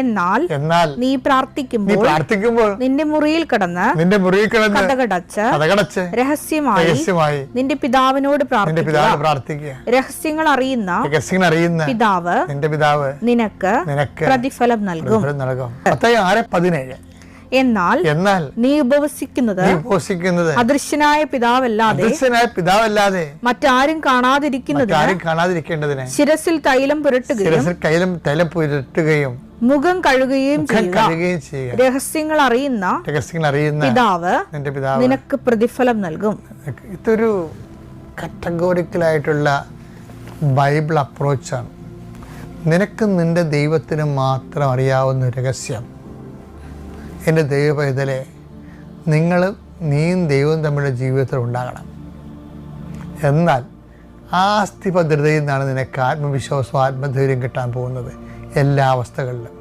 എന്നാൽ നീ പ്രാർത്ഥിക്കുമ്പോൾ നിന്റെ മുറിയിൽ കിടന്ന് കതകടച്ച് രഹസ്യമായി നിന്റെ പിതാവിനോട് പ്രാർത്ഥിക്കുക. രഹസ്യങ്ങൾ അറിയുന്ന പിതാവ് നിനക്ക് പ്രതിഫലം നൽകും. എന്നാൽ നീ ഉപവസിക്കുന്നത് അദൃശ്യനായ പിതാവല്ലാതെ മറ്റാരും കാണാതിരിക്കുന്നതിന് ശിരസിൽ തൈലം പുരട്ടുകയും മുഖം കഴുകുകയും ചെയ്യുക. രഹസ്യങ്ങൾ അറിയുന്ന പിതാവ് നിനക്ക് പ്രതിഫലം നൽകും. ഇതൊരു കാറ്റഗോറിക്കലായിട്ടുള്ള ബൈബിൾ അപ്രോച്ചാണ്. നിനക്ക് നിന്റെ ദൈവത്തിന് മാത്രം അറിയാവുന്ന രഹസ്യം, എൻ്റെ ദൈവപൈതലെ, നീയും ദൈവവും തമ്മിലുള്ള ജീവിതത്തിൽ ഉണ്ടാകണം. എന്നാൽ ആസ്തിഭദ്രതയിൽ നിന്നാണ് നിനക്ക് ആത്മവിശ്വാസവും ആത്മധൈര്യം കിട്ടാൻ പോകുന്നത് എല്ലാ അവസ്ഥകളിലും.